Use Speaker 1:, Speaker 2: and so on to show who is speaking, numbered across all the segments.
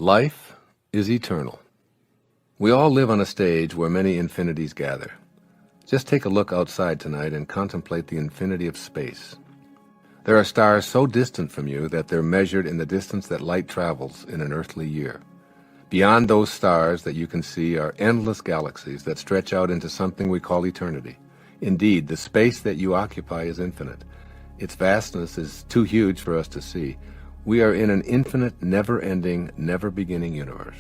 Speaker 1: Life is eternal. We all live on a stage where many infinities gather. Just take a look outside tonight and contemplate the infinity of space. There are stars so distant from you that they're measured in the distance that light travels in an earthly year. Beyond those stars that you can see are endless galaxies that stretch out into something we call eternity. Indeed, the space that you occupy is infinite. Its vastness is too huge for us to see. We are in an infinite, never-ending, never-beginning universe.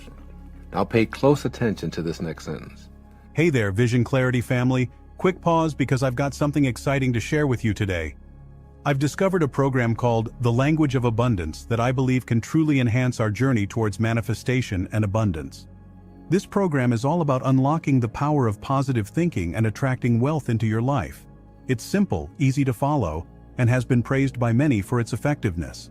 Speaker 1: Now pay close attention to this next sentence.
Speaker 2: Hey there, Vision Clarity family. Quick pause because I've got something exciting to share with you today. I've discovered a program called The Language of Abundance that I believe can truly enhance our journey towards manifestation and abundance. This program is all about unlocking the power of positive thinking and attracting wealth into your life. It's simple, easy to follow, and has been praised by many for its effectiveness.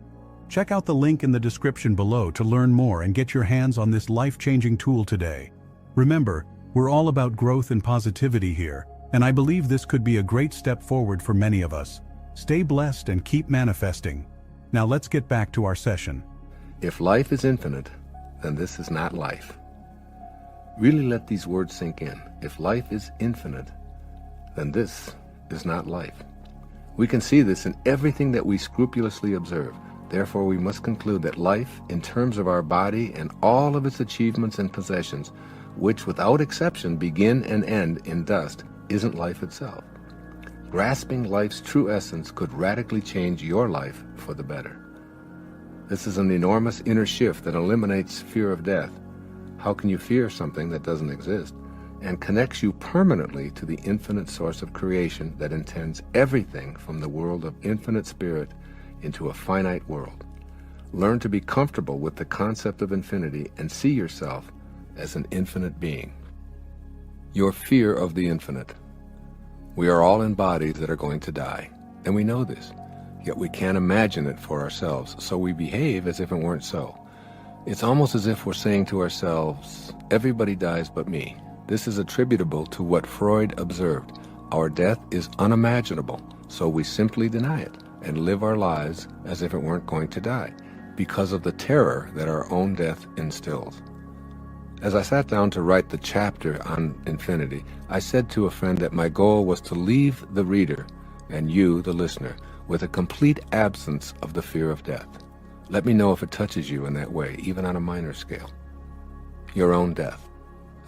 Speaker 2: Check out the link in the description below to learn more and get your hands on this life-changing tool today. Remember, we're all about growth and positivity here, and I believe this could be a great step forward for many of us. Stay blessed and keep manifesting. Now let's get back to our session.
Speaker 1: If life is infinite, then this is not life. Really let these words sink in. If life is infinite, then this is not life. We can see this in everything that we scrupulously observe. Therefore, we must conclude that life, in terms of our body and all of its achievements and possessions, which without exception begin and end in dust, isn't life itself. Grasping life's true essence could radically change your life for the better. This is an enormous inner shift that eliminates fear of death. How can you fear something that doesn't exist? And connects you permanently to the infinite source of creation that intends everything from the world of infinite spirit into a finite world. Learn to be comfortable with the concept of infinity and see yourself as an infinite being. Your fear of the infinite. We are all in bodies that are going to die, and we know this, yet we can't imagine it for ourselves, so we behave as if it weren't so. It's almost as if we're saying to ourselves, everybody dies but me. This is attributable to what Freud observed. Our death is unimaginable, so we simply deny it and live our lives as if it weren't going to die, because of the terror that our own death instills. As I sat down to write the chapter on infinity, I said to a friend that my goal was to leave the reader, and you, the listener, with a complete absence of the fear of death. Let me know if it touches you in that way, even on a minor scale. Your own death.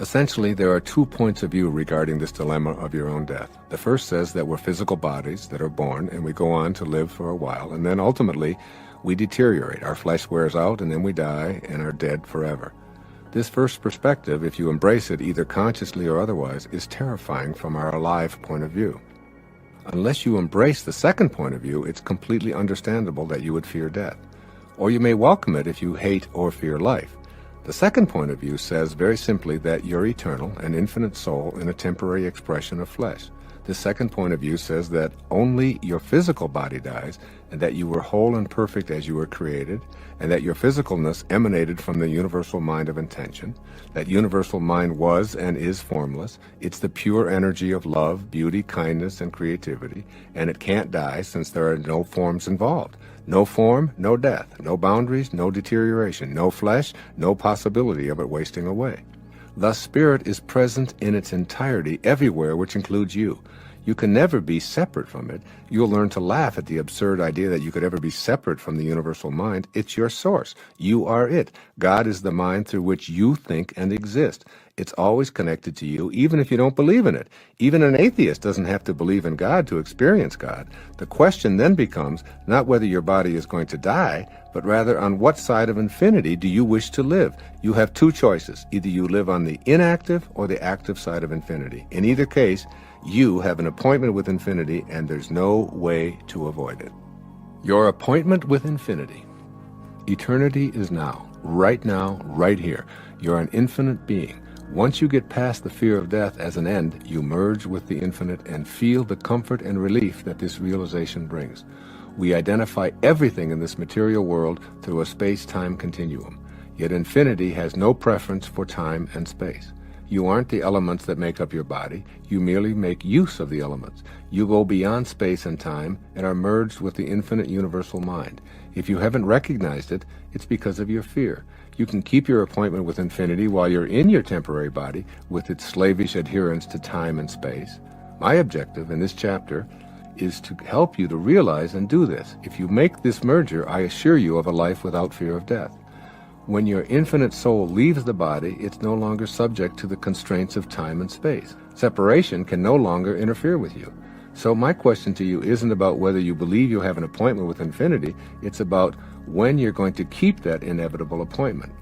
Speaker 1: Essentially, there are 2 points of view regarding this dilemma of your own death. The first says that we're physical bodies that are born and we go on to live for a while, and then ultimately we deteriorate. Our flesh wears out and then we die and are dead forever. This first perspective, if you embrace it either consciously or otherwise, is terrifying from our alive point of view. Unless you embrace the second point of view, it's completely understandable that you would fear death. Or you may welcome it if you hate or fear life. The second point of view says very simply that you're eternal, an infinite soul in a temporary expression of flesh. The second point of view says that only your physical body dies, and that you were whole and perfect as you were created, and that your physicalness emanated from the universal mind of intention. That universal mind was and is formless. It's the pure energy of love, beauty, kindness, and creativity, and it can't die since there are no forms involved. No form, no death, no boundaries, no deterioration, no flesh, no possibility of it wasting away. Thus, spirit is present in its entirety everywhere, which includes you. You can never be separate from it. You'll learn to laugh at the absurd idea that you could ever be separate from the universal mind. It's your source. You are it. God is the mind through which you think and exist. It's always connected to you, even if you don't believe in it. Even an atheist doesn't have to believe in God to experience God. The question then becomes not whether your body is going to die, but rather on what side of infinity do you wish to live? You have 2 choices. Either you live on the inactive or the active side of infinity. In either case, you have an appointment with infinity, and there's no way to avoid it. Your appointment with infinity. Eternity is now, right here. You're an infinite being. Once you get past the fear of death as an end, you merge with the infinite and feel the comfort and relief that this realization brings. We identify everything in this material world through a space-time continuum. Yet infinity has no preference for time and space. You aren't the elements that make up your body. You merely make use of the elements. You go beyond space and time and are merged with the infinite universal mind. If you haven't recognized it, it's because of your fear. You can keep your appointment with infinity while you're in your temporary body with its slavish adherence to time and space. My objective in this chapter is to help you to realize and do this. If you make this merger, I assure you of a life without fear of death. When your infinite soul leaves the body, it's no longer subject to the constraints of time and space. Separation can no longer interfere with you. So my question to you isn't about whether you believe you have an appointment with infinity, it's about when you're going to keep that inevitable appointment.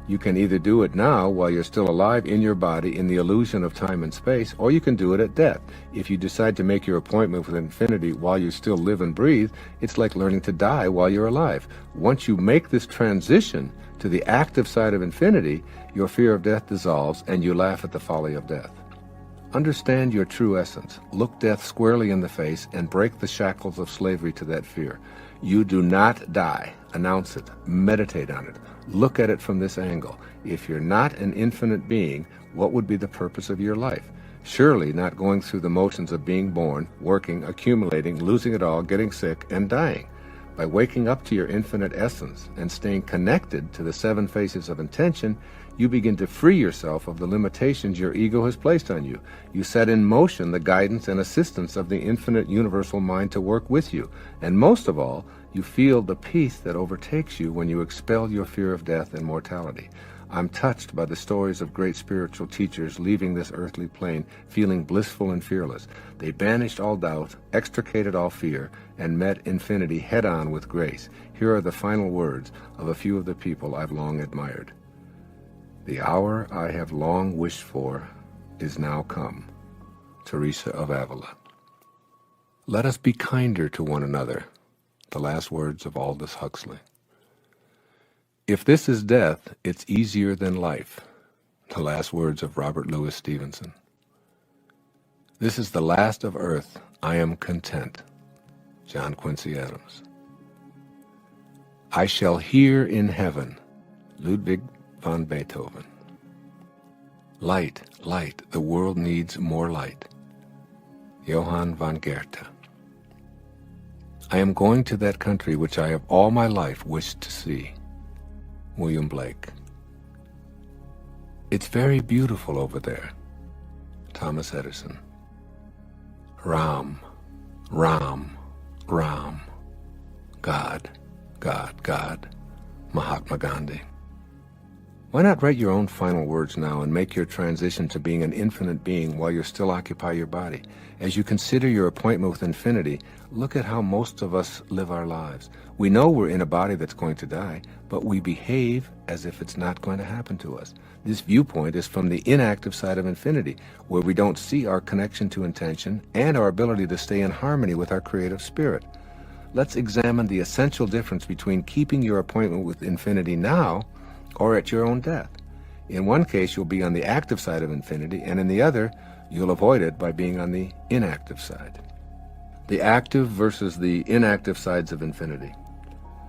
Speaker 1: You can either do it now while you're still alive in your body in the illusion of time and space, or you can do it at death. If you decide to make your appointment with infinity while you still live and breathe, it's like learning to die while you're alive. Once you make this transition to the active side of infinity, your fear of death dissolves and you laugh at the folly of death. Understand your true essence. Look death squarely in the face and break the shackles of slavery to that fear. You do not die. Announce it. Meditate on it. Look at it from this angle. If you're not an infinite being, what would be the purpose of your life? Surely not going through the motions of being born, working, accumulating, losing it all, getting sick, and dying. By waking up to your infinite essence and staying connected to the seven faces of intention, you begin to free yourself of the limitations your ego has placed on you. You set in motion the guidance and assistance of the infinite universal mind to work with you. And most of all, you feel the peace that overtakes you when you expel your fear of death and mortality. I'm touched by the stories of great spiritual teachers leaving this earthly plane feeling blissful and fearless. They banished all doubt, extricated all fear, and met infinity head-on with grace. Here are the final words of a few of the people I've long admired. The hour I have long wished for is now come. Teresa of Avila. Let us be kinder to one another. The last words of Aldous Huxley. If this is death, it's easier than life. The last words of Robert Louis Stevenson. This is the last of earth. I am content. John Quincy Adams. I shall hear in heaven. Ludwig van Beethoven. Light, light, the world needs more light. Johann von Goethe. I am going to that country which I have all my life wished to see. William Blake. It's very beautiful over there. Thomas Edison. Ram, Ram, Ram. God, God, God. Mahatma Gandhi. Why not write your own final words now and make your transition to being an infinite being while you still occupy your body? As you consider your appointment with infinity, look at how most of us live our lives. We know we're in a body that's going to die, but we behave as if it's not going to happen to us. This viewpoint is from the inactive side of infinity, where we don't see our connection to intention and our ability to stay in harmony with our creative spirit. Let's examine the essential difference between keeping your appointment with infinity now or at your own death. In one case, you'll be on the active side of infinity, and in the other, you'll avoid it by being on the inactive side. The active versus the inactive sides of infinity.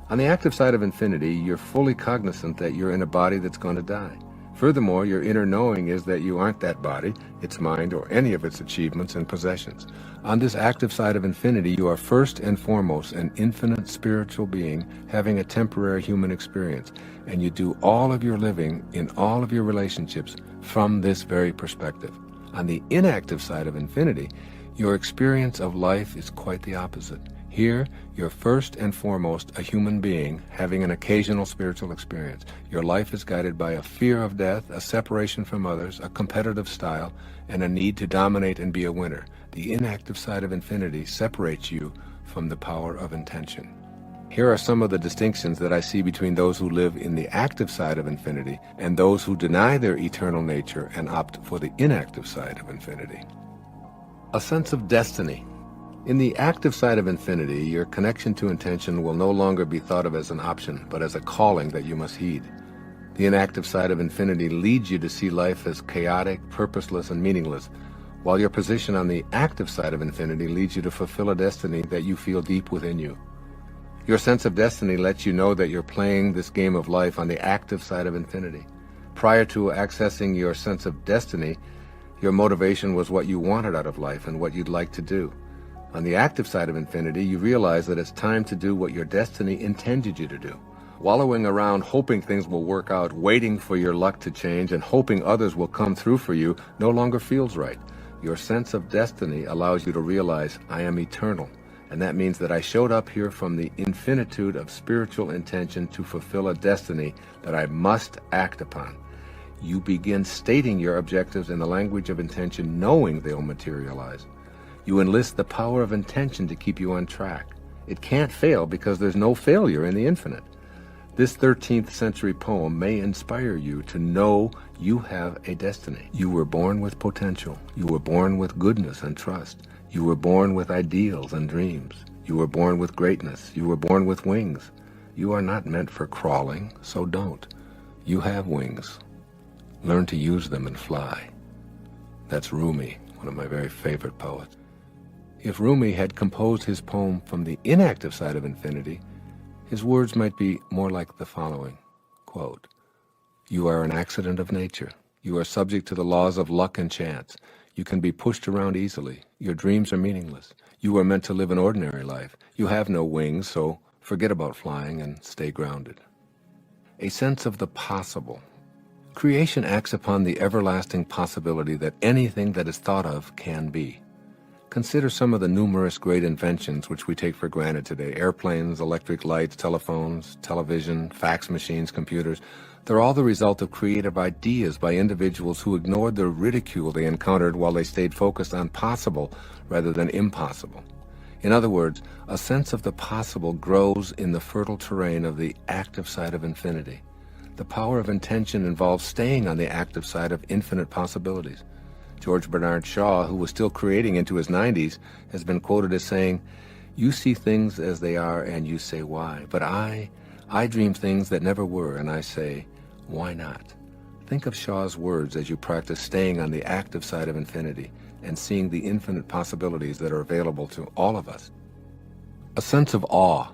Speaker 1: On the active side of infinity, you're fully cognizant that you're in a body that's going to die. Furthermore, your inner knowing is that you aren't that body, its mind, or any of its achievements and possessions. On this active side of infinity, you are first and foremost an infinite spiritual being having a temporary human experience, and you do all of your living in all of your relationships from this very perspective. On the inactive side of infinity, your experience of life is quite the opposite. Here, you're first and foremost a human being having an occasional spiritual experience. Your life is guided by a fear of death, a separation from others, a competitive style, and a need to dominate and be a winner. The inactive side of infinity separates you from the power of intention. Here are some of the distinctions that I see between those who live in the active side of infinity and those who deny their eternal nature and opt for the inactive side of infinity. A sense of destiny. In the active side of infinity, your connection to intention will no longer be thought of as an option, but as a calling that you must heed. The inactive side of infinity leads you to see life as chaotic, purposeless, and meaningless, while your position on the active side of infinity leads you to fulfill a destiny that you feel deep within you. Your sense of destiny lets you know that you're playing this game of life on the active side of infinity. Prior to accessing your sense of destiny, your motivation was what you wanted out of life and what you'd like to do. On the active side of infinity, you realize that it's time to do what your destiny intended you to do. Wallowing around hoping things will work out, waiting for your luck to change, and hoping others will come through for you no longer feels right. Your sense of destiny allows you to realize, I am eternal, and that means that I showed up here from the infinitude of spiritual intention to fulfill a destiny that I must act upon. You begin stating your objectives in the language of intention, knowing they'll materialize. You enlist the power of intention to keep you on track. It can't fail because there's no failure in the infinite. This 13th century poem may inspire you to know you have a destiny. You were born with potential. You were born with goodness and trust. You were born with ideals and dreams. You were born with greatness. You were born with wings. You are not meant for crawling, so don't. You have wings. Learn to use them and fly. That's Rumi, one of my very favorite poets. If Rumi had composed his poem from the inactive side of infinity, his words might be more like the following, quote, "You are an accident of nature. You are subject to the laws of luck and chance. You can be pushed around easily. Your dreams are meaningless. You are meant to live an ordinary life. You have no wings, so forget about flying and stay grounded." A sense of the possible. Creation acts upon the everlasting possibility that anything that is thought of can be. Consider some of the numerous great inventions which we take for granted today. Airplanes, electric lights, telephones, television, fax machines, computers. They're all the result of creative ideas by individuals who ignored the ridicule they encountered while they stayed focused on possible rather than impossible. In other words, a sense of the possible grows in the fertile terrain of the active side of infinity. The power of intention involves staying on the active side of infinite possibilities. George Bernard Shaw, who was still creating into his 90s, has been quoted as saying, "You see things as they are and you say why, but I dream things that never were and I say, why not?" Think of Shaw's words as you practice staying on the active side of infinity and seeing the infinite possibilities that are available to all of us. A sense of awe.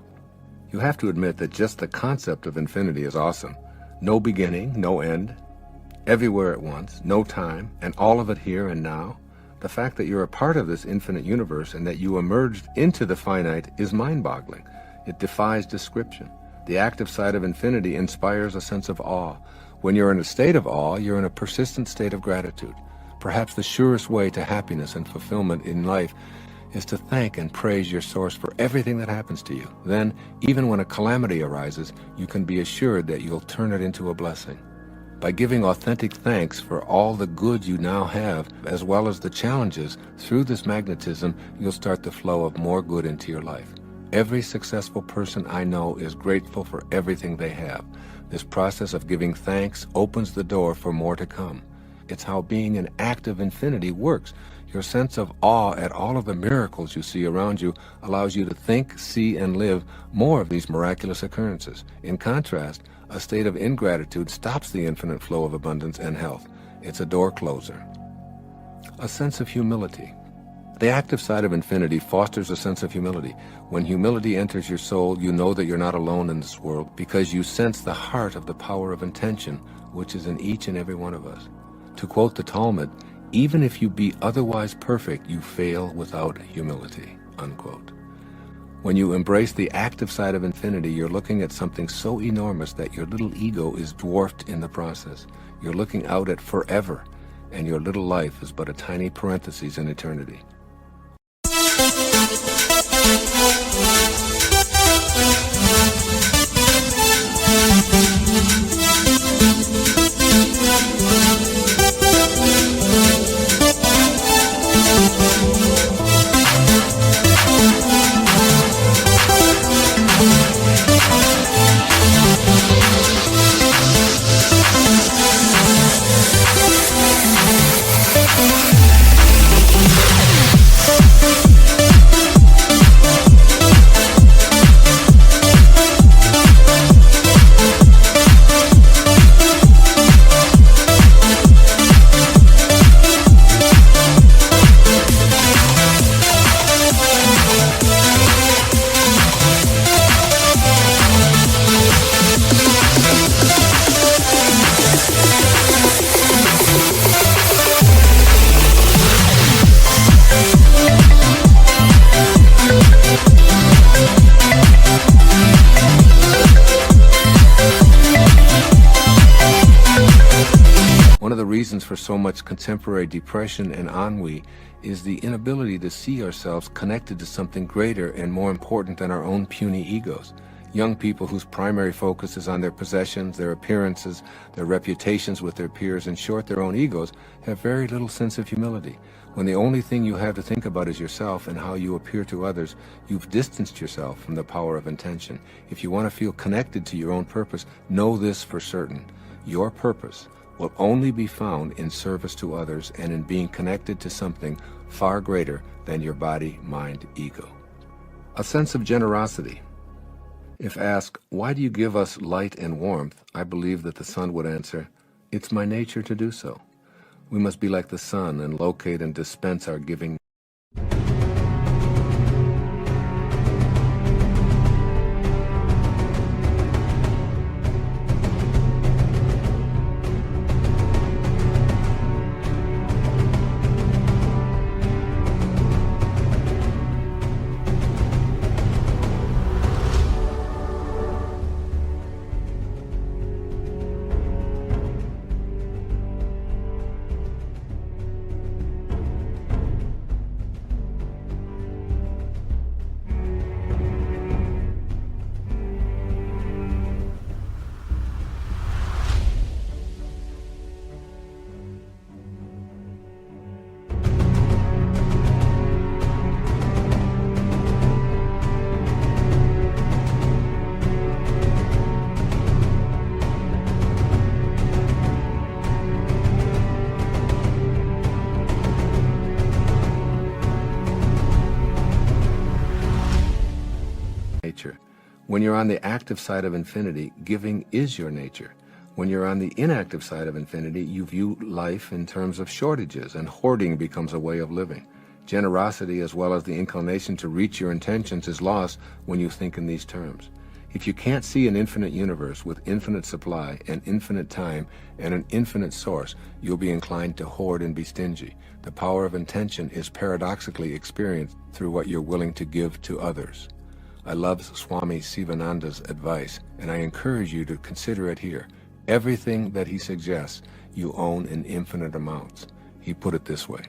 Speaker 1: You have to admit that just the concept of infinity is awesome. No beginning, no end. Everywhere at once, no time, and all of it here and now. The fact that you're a part of this infinite universe and that you emerged into the finite is mind-boggling. It defies description. The active side of infinity inspires a sense of awe. When you're in a state of awe, you're in a persistent state of gratitude. Perhaps the surest way to happiness and fulfillment in life is to thank and praise your source for everything that happens to you. Then, even when a calamity arises, you can be assured that you'll turn it into a blessing. By giving authentic thanks for all the good you now have, as well as the challenges, through this magnetism, you'll start the flow of more good into your life. Every successful person I know is grateful for everything they have. This process of giving thanks opens the door for more to come. It's how being an active infinity works. Your sense of awe at all of the miracles you see around you allows you to think, see, and live more of these miraculous occurrences. In contrast, a state of ingratitude stops the infinite flow of abundance and health. It's a door closer. A sense of humility. The active side of infinity fosters a sense of humility. When humility enters your soul, you know that you're not alone in this world because you sense the heart of the power of intention, which is in each and every one of us. To quote the Talmud, "Even if you be otherwise perfect, you fail without humility," unquote. When you embrace the active side of infinity, you're looking at something so enormous that your little ego is dwarfed in the process. You're looking out at forever, and your little life is but a tiny parenthesis in eternity. reasons for so much contemporary depression and ennui is the inability to see ourselves connected to something greater and more important than our own puny egos. Young people whose primary focus is on their possessions, their appearances, their reputations with their peers, in short, their own egos, have very little sense of humility. When the only thing you have to think about is yourself and how you appear to others, you've distanced yourself from the power of intention. If you want to feel connected to your own purpose, know this for certain. Your purpose will only be found in service to others and in being connected to something far greater than your body, mind, ego. A sense of generosity. If asked, why do you give us light and warmth? I believe that the sun would answer, it's my nature to do so. We must be like the sun and locate and dispense our giving. Nature. When you're on the active side of infinity, giving is your nature. When you're on the inactive side of infinity, you view life in terms of shortages, and hoarding becomes a way of living. Generosity, as well as the inclination to reach your intentions, is lost when you think in these terms. If you can't see an infinite universe with infinite supply and infinite time and an infinite source, you'll be inclined to hoard and be stingy. The power of intention is paradoxically experienced through what you're willing to give to others. I love Swami Sivananda's advice, and I encourage you to consider it here. Everything that he suggests, you own in infinite amounts. He put it this way: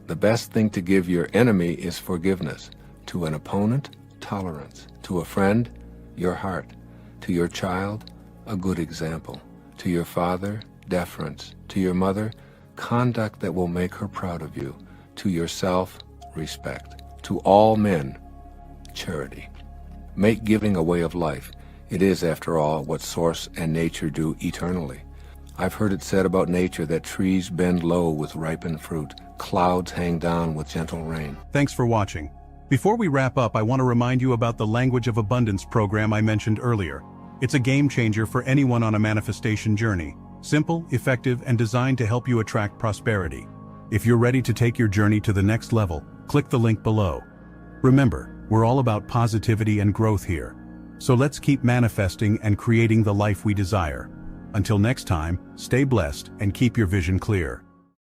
Speaker 1: the best thing to give your enemy is forgiveness. To an opponent, tolerance. To a friend, your heart. To your child, a good example. To your father, deference. To your mother, conduct that will make her proud of you. To yourself, respect. To all men, charity. Make giving a way of life. It is, after all, what source and nature do eternally. I've heard it said about nature that trees bend low with ripened fruit, clouds hang down with gentle rain.
Speaker 2: Thanks for watching. Before we wrap up, I want to remind you about the Language of Abundance program I mentioned earlier. It's a game changer for anyone on a manifestation journey. Simple, effective, and designed to help you attract prosperity. If you're ready to take your journey to the next level, click the link below. Remember, we're all about positivity and growth here. So let's keep manifesting and creating the life we desire. Until next time, stay blessed and keep your vision clear.